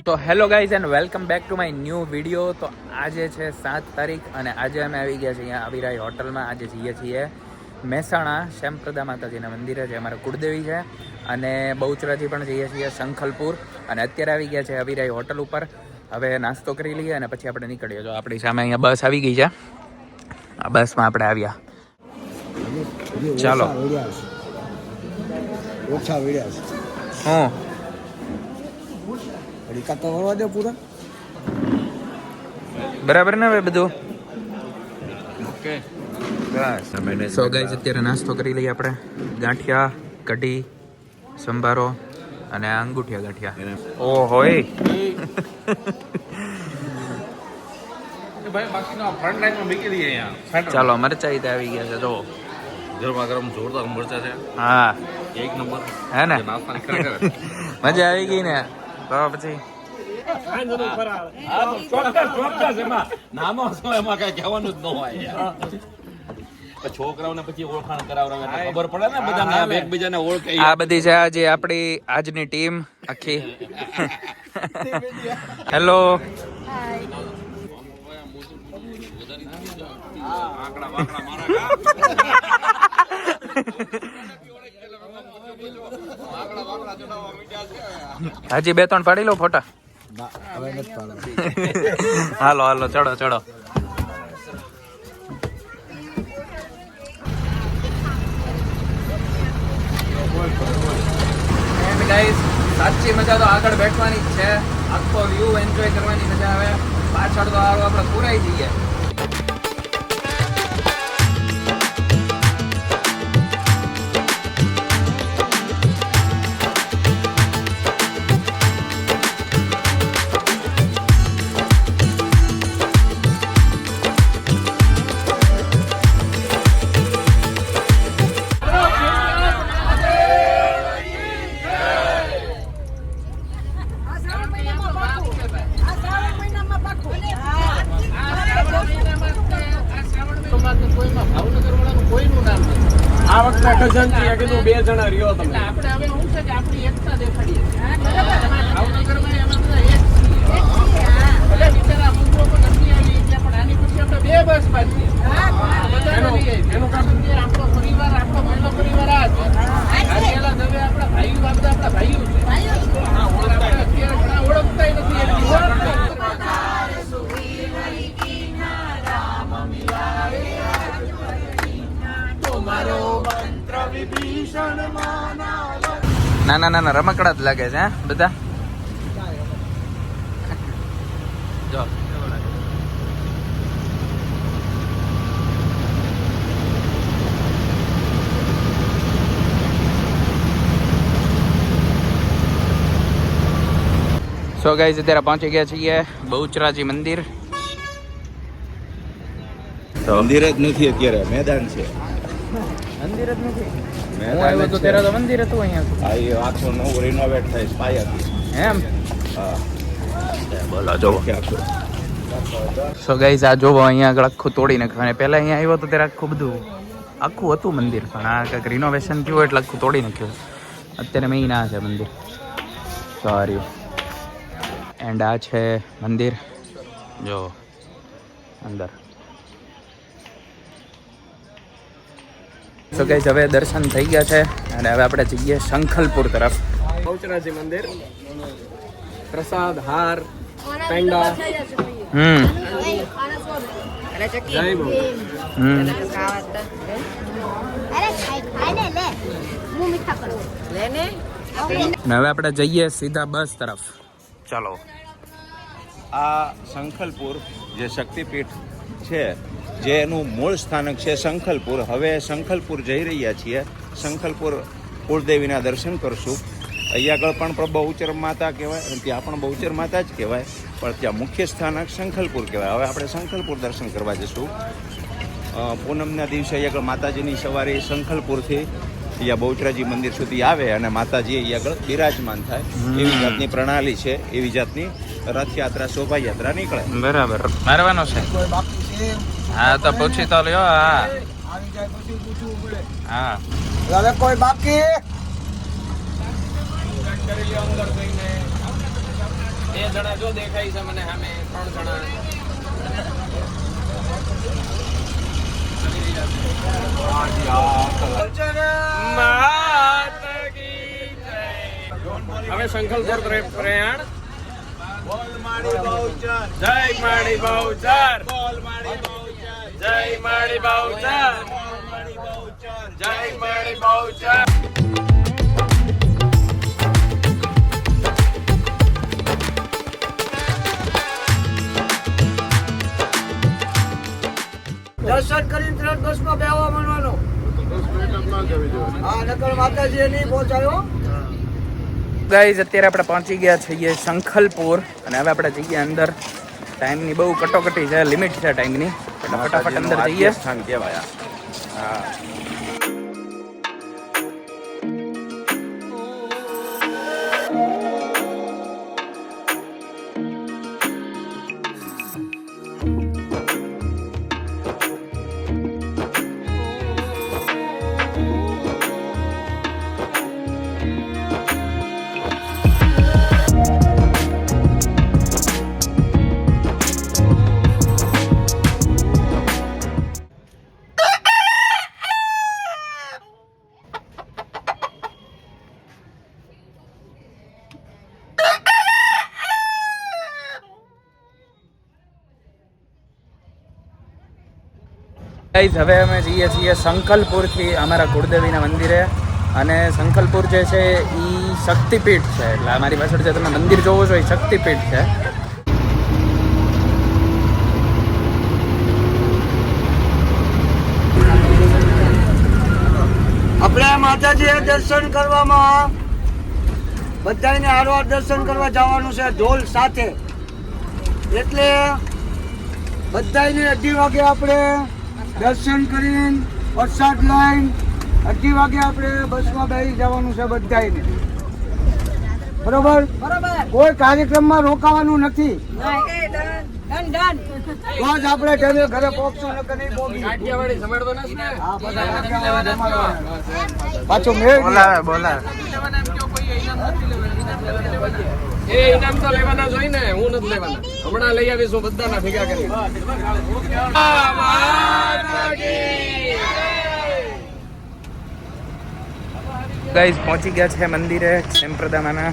તો hello guys and welcome back to my new video. તો આજે છે 7 તારીખ અને આજે અમે આવી ગયા છીએ અહીંયા અવિરાય હોટલમાં. આજે જઈએ છીએ મહેસાણા શ્યામપ્રદા માતાજીના મંદિરે, જે અમારા કુળદેવી છે, અને બહુચરાજી પણ જઈએ છીએ, શંખલપુર. અને અત્યારે આવી ગયા છે અવિરાય હોટલ ઉપર. હવે નાસ્તો કરી લઈએ અને પછી આપણે નીકળીએ. જો આપણી સામે અહીંયા બસ આવી ગઈ છે, આ બસમાં આપણે આવ્યા. ચાલો ઓછા વિડ્યા છે. હું રીકા તો વળવા દે પૂરા બરાબર ને હવે બધું ઓકે. સો ગાઈઝ અત્યારે નાસ્તો કરી લઈએ આપણે. ગાંઠિયા, કઢી, સંભારો અને અંગૂઠિયા ગાંઠિયા. ઓ હોય ચાલો મરચાઈ તો આવી ગયા છે. જો ગરમા ગરમ જોરદાર મરચા છે. હા એક નંબર હે ને, નાસ્તાની ખરેખર મજા આવી ગઈ ને. તો પછી એમાં કઈ કહેવાનું જ ન હોય. છોકરાઓને પછી ઓળખાણ કરાવરાવે ખબર પડે ને બધાને, એકબીજાને ઓળખે. આ બધી છે આજે આપણી આજની ટીમ આખી. હેલો હાજી 2-3 પાડી લો ફોટા. હાલો હાલો ચડો ચડો. એન્ડ ગાઈસ સાચી મજા તો આગળ બેઠવાની જ છે. આખો વ્યૂ એન્જોય કરવાની મજા આવે. પાછળ તો હારો આપણે પુરાઈ જઈએ. આ વખતે ખજાનચીએ કીધું 2 જણા રહ્યો તમે. આપણે હવે શું છે કે આપણી એકતા દેખાડીએ. ભાવનગરમાં એમાં બધા એક ભલે બિચારા અમુક લોકો નથી આવી ગયા, પણ આની પછી આપણે 2 બસ બાંધીએ. બધાને લઈ આવીએ. આપણો પરિવાર, આપણો પહેલો પરિવાર આ છે. આજેલા દવે આપણા ભાઈઓ, આપણા ભાઈઓ છે. આપણે અત્યારે ઘણા ઓળખતા નથી એટલી. નાના નાના રમકડા જ લાગે છે બધા. જો સો ગાઈઝ અત્યારે પહોંચી ગયા છીએ બહુચરાજી મંદિર. મંદિર જ નથી અત્યારે, મેદાન છે. મંદિર જ નથી. હું આવ્યો તો ત્યારે તો મંદિર હતું અહીંયા. આ એ આખો નવું રિનોવેટ થાય પાયાથી. એમ હા બોલો જોવો. આખું સો ગાઈઝ આ જોવો, અહીંયા આગળ આખું તોડી નાખ્યું. અને પહેલા અહીંયા આવ્યો તો ત્યારે આખું બધું આખું હતું મંદિર, પણ આ કંઈક રિનોવેશન થયું એટલે આખું તોડી નાખ્યું. અત્યારે મેઇન આ છે મંદિર. સારું. એન્ડ આ છે મંદિર, જો અંદર. તો ગાઈઝ હવે દર્શન થઈ ગયા છે અને હવે આપણે જઈએ શંખલપુર તરફ. બહુચરાજી મંદિર, પ્રસાદ, હાર, પેંડા. જય બોલ. ને હવે આપણે જઈએ સીધા બસ તરફ. ચાલો. આ શંખલપુર જે શક્તિપીઠ છે, જે એનું મૂળ સ્થાનક છે શંખલપુર. હવે શંખલપુર જઈ રહ્યા છીએ. શંખલપુર કુળદેવીના દર્શન કરશું. અહીંયા આગળ પણ બહુચર માતા કહેવાય અને ત્યાં પણ બહુચર માતા જ કહેવાય, પણ ત્યાં મુખ્ય સ્થાનક શંખલપુર કહેવાય. હવે આપણે શંખલપુર દર્શન કરવા જઈશું. પૂનમના દિવસે અહીંયા આગળ માતાજીની સવારી શંખલપુરથી અહીંયા બહુચરાજી મંદિર સુધી આવે અને માતાજી અહીંયા આગળ બિરાજમાન થાય. એવી જાતની પ્રણાલી છે, એવી જાતની રથયાત્રા, શોભાયાત્રા નીકળે. બરાબર. મારવાનો છે. હા તો પૂછી તો લ્યો. હા હા હવે કોઈ બાકી બે જણા જો દેખાય છે મને સામે, 3 જણા. માતા કી જય. હવે સંકલ્પપુર પ્રયાણ. જય માડી બહુચર, જય માડી બહુચર, જય માડી બહુચર. દર્શન કરીને તરત બસમાં બેહવા માંડવાનો. હા, નકર માતાજી નહીં પહોંચાયો. ગાઈઝ અત્યારે આપણે પહોંચી ગયા છીએ શંખલપુર અને હવે આપણે જઈએ અંદર. ટાઈમની બહુ કટોકટી છે, લિમિટ છે ટાઈમની. ફટાફટ અંદર જઈએ. સ્થાન કહેવાય. હા. ગાઈઝ હવે અમે જઈએ છીએ સંખલપુરથી અમારા કુળદેવીના મંદિરે. અને સંખલપુર જે છે એ શક્તિપીઠ છે, એટલે અમારી પાછળ જે તમે મંદિર જોવો છો એ શક્તિપીઠ છે. આપણે માતાજીએ દર્શન કરવામાં બધાને હારવાર દર્શન કરવા જવાનું છે ઢોલ સાથે. એટલે બધાને 2:30 વાગે આપણે દર્શન કરીને પ્રસાદ લઈને 2:30 વાગે આપણે બસમાં બેસી જવાનું છે બધાને. બરોબર? કોઈ કાર્યક્રમમાં રોકાવાનું નથી. તો જ આપણે ટાઈમે ઘરે પહોંચશું, નકર નહીં પહોંચી. કાઠિયાવાડી સમજતો નથી ને? હા, બધા કાઠિયાવાડી. પાછું મેળ બોલાવે. એ ઇનામ તો લેવાના જોઈ ને, હું નથી લેવાના. હમણાં લઈ આવીશું બધાના ભેગા કરી. ગાઈઝ પહોંચી ગયા છે મંદિરે સેમ્પ્રદામાના.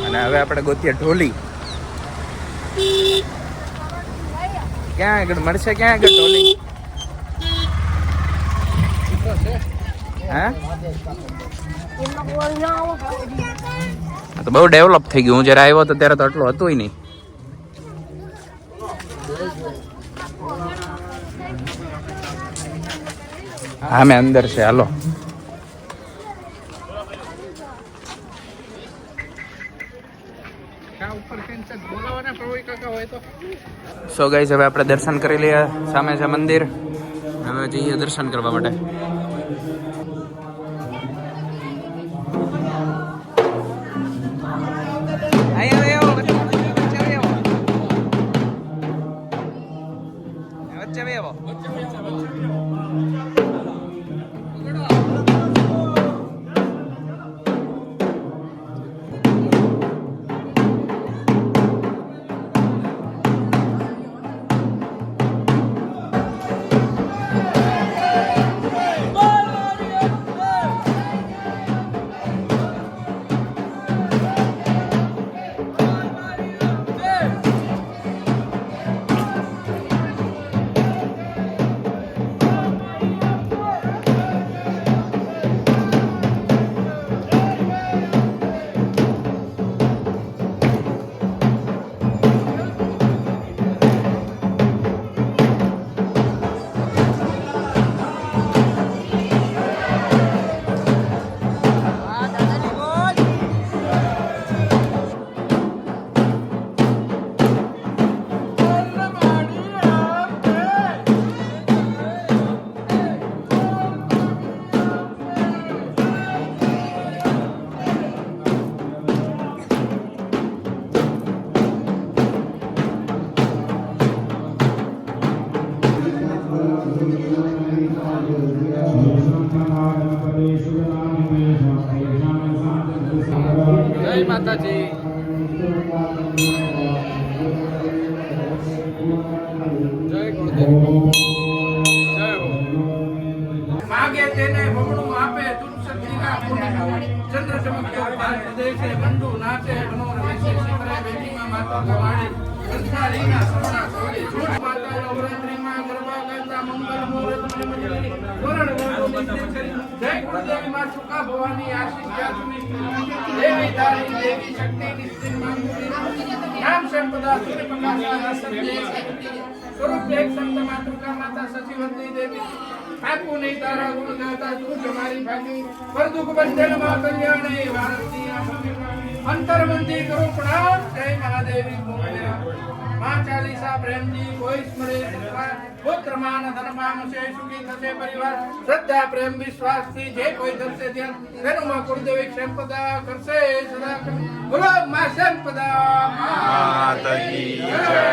અને હવે આપણે ગોતીએ ઢોલી. ક્યાં આગળ મળશે? ક્યાં આગળ ઢોલી? હા, તો બહુ ડેવલપ થઈ ગયું. હું જ્યારે આવ્યો તો ત્યારે તો આટલું હતું નહીં. હા, મેં અંદર છે. હાલો. સો ગાઈઝ હવે આપણે દર્શન કરી લઈએ. સામે છે મંદિર. હવે જઈએ દર્શન કરવા માટે. જય માતાજી. જય ગુરુદેવ જય હો માગે તેને બમણું આપે તુલસતીના પુણ્ય ચંદ્ર ચમક્યો ભારત દેશે બંધુ નાચે મનોર વેશે શિખરે બેટીમાં માતા કવાડી સંસારીના સપના સોડી છૂટ માતા નવરાત્રીમાં ગરબા ગાતા મંગલ મુહૂર્ત મંગલી વરણ વરણો નિશ્ચિત કરી જય ગુરુદેવી માં સુકા ભવાની આશીષ યાચમી દેવી તારી દેવી શક્તિ નિશ્ચિત માંગુરી નામ સંપદા સૂર્ય પ્રકાશા દર્શન દે સ્વરૂપ એક સંત માતૃકા માતા સચિવંતી દેવી આપુ નહીં તારા ગુણ ગાતા તું તમારી ભાગી પર દુઃખ બંધન માં કલ્યાણે ભારતી અંતરબંધી કરો પ્રણામ જય મહાદેવી માં ચાલીસા પ્રેમજી કોઈ સ્મરે પુત્ર માન ધન પામ છે સુખી થશે પરિવાર શ્રદ્ધા પ્રેમ વિશ્વાસ થી જે કોઈ ધરશે ધ્યાન તેનું માં કુળદેવી સંપદા કરશે સદા બોલો માં સંપદા માતાજી જય.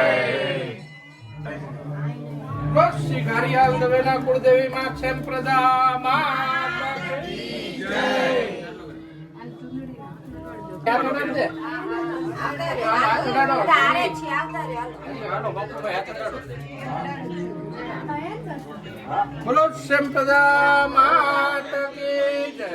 શિકારિયા ઉદવેલા કુળદેવી માં સંપ્રદા માતા કી જય. ક્યાં નોંધ છે? બોલો સંપ્રદા માતા કી જય.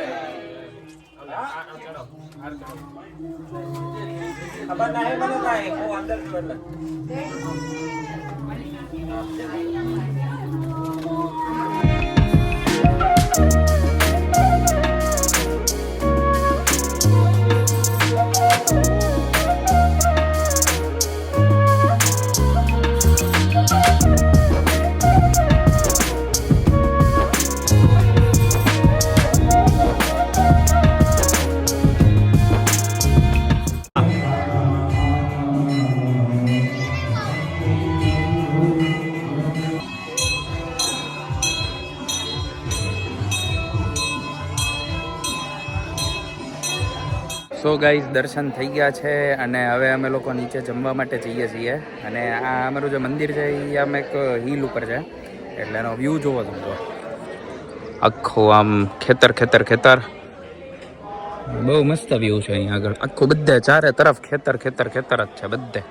સો ગાઈઝ દર્શન થઈ ગયા છે અને હવે અમે લોકો નીચે જમવા માટે જઈએ છીએ અને આ અમારું જે મંદિર છે એ આમ એક હિલ ઉપર છે એટલે એનો વ્યૂ જોવો તમે તો આખું આમ ખેતર ખેતર ખેતર બહુ મસ્ત વ્યૂ છે અહીંયા આગળ આખું બધે ચારે તરફ ખેતર ખેતર ખેતર જ છે બધે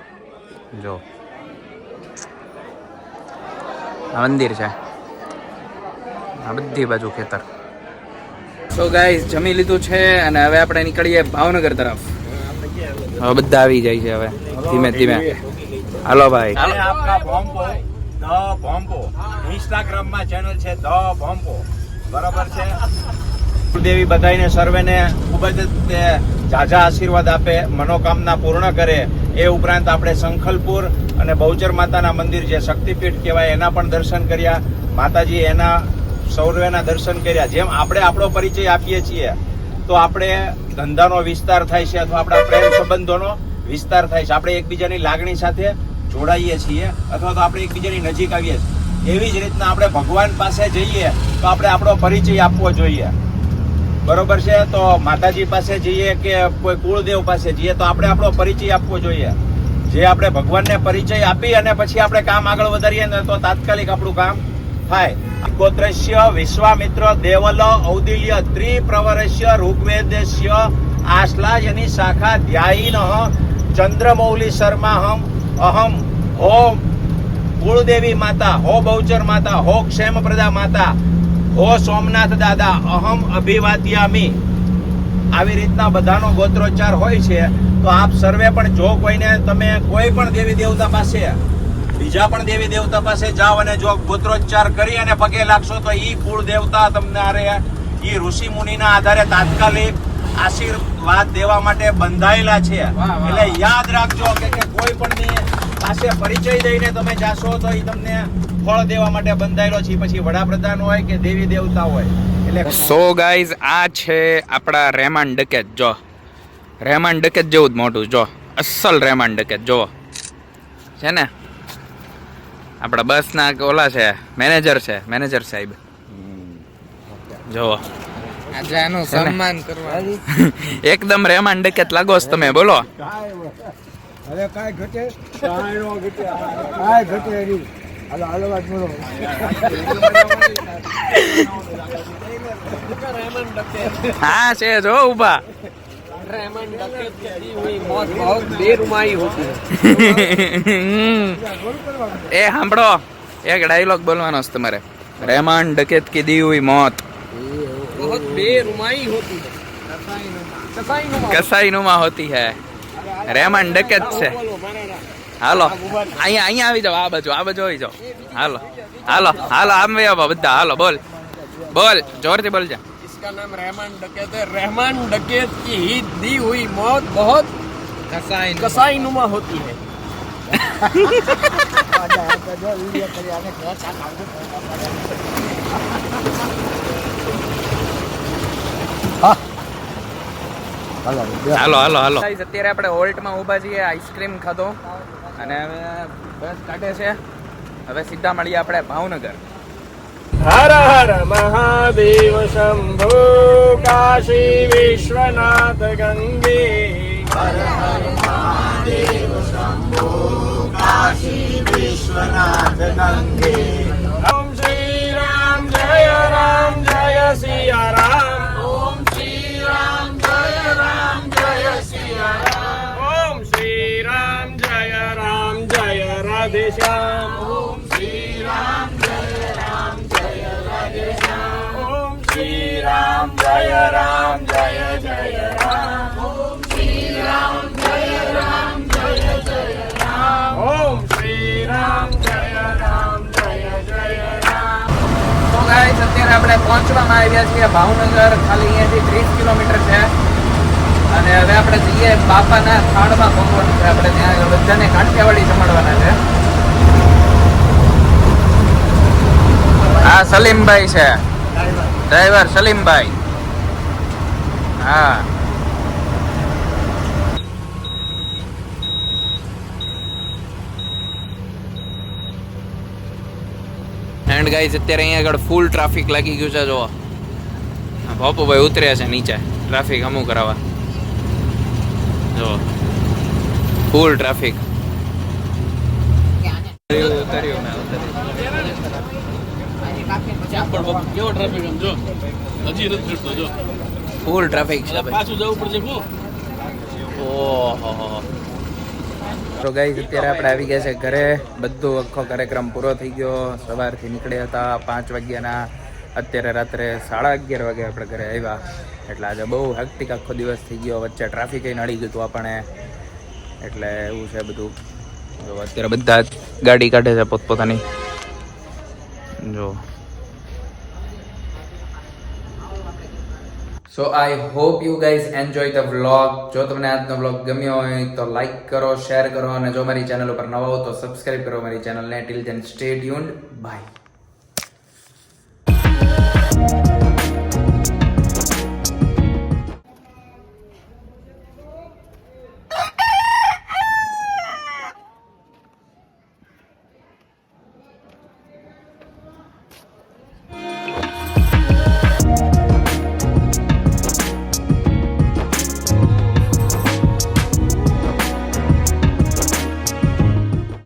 જો આ મંદિર છે આ બધી બાજુ ખેતર. સો ગાઈઝ જમી લીધું છે અને હવે આપણે નીકળીએ ભાવનગર તરફ. હવે બધા આવી જાય છે હવે ધીમે ધીમે. હાલો ભાઈ. આપકા ભોંપો ધ ભોંપો ઇન્સ્ટાગ્રામમાં ચેનલ છે ધ ભોંપો બરાબર છે. દેવી બધાઈને સર્વેને ખૂબ જ ઝાઝા આશીર્વાદ આપે, મનોકામના પૂર્ણ કરે. એ ઉપરાંત આપણે સંખલપુર અને બહુચર માતાના મંદિર જે શક્તિપીઠ કહેવાય એના પણ દર્શન કર્યા. માતાજી એના સૌર્યના દર્શન કર્યા. જેમ આપણે આપણો પરિચય આપીએ છીએ તો આપણે ધંધાનો વિસ્તાર થાય છે અથવા આપણા પ્રેમ સંબંધોનો વિસ્તાર થાય છે. આપણે એકબીજાની લાગણી સાથે જોડાઈએ છીએ અથવા તો આપણે એકબીજાની નજીક આવીએ છીએ. એવી જ રીતના આપણે ભગવાન પાસે જઈએ તો આપણે આપણો પરિચય આપવો જોઈએ. બરોબર છે. તો માતાજી પાસે જઈએ કે કોઈ કુળદેવ પાસે જઈએ તો આપણે આપણો પરિચય આપવો જોઈએ. જે આપણે ભગવાનને પરિચય આપી અને પછી આપણે કામ આગળ વધારીએ ને તો તાત્કાલિક આપણું કામ થાય. ગોત્રસ્ય વિશ્વામિત્ર દેવલ ઔદિલ્ય ત્રિપ્રવરસ્ય ઋગ્વેદસ્ય આશ્લાયની શાખા ધ્યાયિનઃ ચંદ્રમૌલી શર્માહમ અહમ હો કુળદેવી માતા, હો બહુચર માતા, હો ક્ષેમપ્રદા માતા, હો સોમનાથ દાદા અહમ અભિવાદ્યામી. આવી રીતના બધાનો ગોત્રોચ્ચાર હોય છે. તો આપ સર્વે પણ જો કોઈને તમે કોઈ પણ દેવી દેવતા પાસે બીજા પણ દેવી દેવતા પાસે જાઓ અને જો ગોત્રોચ્ચાર કરી અને પગે લાગશો તો ઈ કુળ દેવતા તમને આરે ઈ ઋષિ મુનિના આધારે તાત્કાલિક આશીર્વાદ દેવા માટે બંધાયેલા છે. એટલે યાદ રાખજો કે કોઈ પણ પાસે પરિચય દઈને તમે જાશો તો ઈ તમને ફળ દેવા માટે બંધાયેલો છે. પછી વડાપ્રધાન હોય કે દેવી દેવતા હોય. એટલે સો ગાઈઝ આ છે આપણા રહેમાન ડકેત. જો રહેમાન ડકેત જેવું જ મોટું જો અસલ રહેમાન ડકેત જો છે ને. આપણા બસના ઓલા છે મેનેજર છે, મેનેજર સાહેબ જો આજે આનું સન્માન કરવા એકદમ રહેમાન ડકેત લાગો છો તમે. બોલો હવે કાંઈ ઘટે કાંઈ નો ઘટે કાંઈ ઘટે નહીં. હાલો હાલો વાત બોલો. હા છે જો ઉભા रेमन डकैत की दी हुई मौत बहुत बेरुमाई होती है. એ સાંભળો એક ડાયલોગ બોલવાનો છે તમારે રહેમાન ડકેત કી દી હુઈ મોત बहुत बेरुमाई होती है. કસાઈ નુમા હોતી હે રહેમાન ડકેત છે હાલો અહીંયા આવી જાઓ આ બાજુ આવી જાઓ હાલો હાલો હાલો આમ આવો બધા હાલો બોલ બોલ જોરથી બોલ જા इसका नाम रहमान डकैत है. रहमान डकैत की ही दी हुई मौत बहुत कसाई नुमा होती है. હાલો હાલો હાલો અત્યારે આપણે હોલ્ટમાં ઊભા છીએ આઈસ્ક્રીમ ખાધો અને હવે બસ કાઢે છે હવે સીધા મળીએ આપણે ભાવનગર हर हर महादेव शंभो काशी विश्वनाथ गंगे. हर हर महादेव शंभो काशी विश्वनाथ गंगे. ओम श्री राम जय सिया राम. ओम श्री राम जय सिया राम. ओम श्री राम जय राधे श्याम. ओम श्री राम ओम श्री राम जय जय राम. ओम श्री राम जय जय राम. ओम श्री राम जय जय राम. તો ગાઈસ અત્યારે આપણે પહોંચવામાં આવ્યા છીએ ભાવનગર ખાલી અહીંયાથી 30 કિલોમીટર છે અને હવે આપણે જઈએ બાપાના થાળમાં પહોંચવાનું છે આપણે ત્યાં બધાને કાઠિયાવાડી જમાડવાના છે હા સલીમભાઈ છે ડ્રાઈવર સલીમભાઈ હા એન્ડ ગાઈઝ અત્યારે અહીંયા આગળ ફૂલ ટ્રાફિક લાગી ગયું છે જો બાપુભાઈ ઉતર્યા છે નીચે ટ્રાફિક અમુક કરાવવા જો ફૂલ ટ્રાફિક ઉતર્યું મેં કેવો ટ્રાફિક આમ જો હજી નથી છૂટતો જો ફૂલ ટ્રાફિક છે ભાઈ પાછું જવું પડશે શું ઓહો તો ગાઈઝ અત્યારે આપણે આવી ગયા છે ઘરે બધો આખો કાર્યક્રમ પૂરો થઈ ગયો સવારથી નીકળ્યા હતા 5 વાગ્યાના અત્યારે રાત્રે 11:30 વાગે આપણે ઘરે આવ્યા એટલે આજે બહુ હેક્ટિક આખો દિવસ થઈ ગયો વચ્ચે ટ્રાફિક નડી ગયું હતું આપણે એટલે એવું છે બધું જો અત્યારે બધા જ ગાડી કાઢે છે પોતપોતાની જો so I hope you guys enjoy the vlog જો તમને આજનો વ્લોગ ગમ્યો હોય તો લાઈક કરો શેર કરો અને જો મારી ચેનલ ઉપર નવા હો તો સબસ્ક્રાઇબ કરો મારી ચેનલને till then stay tuned by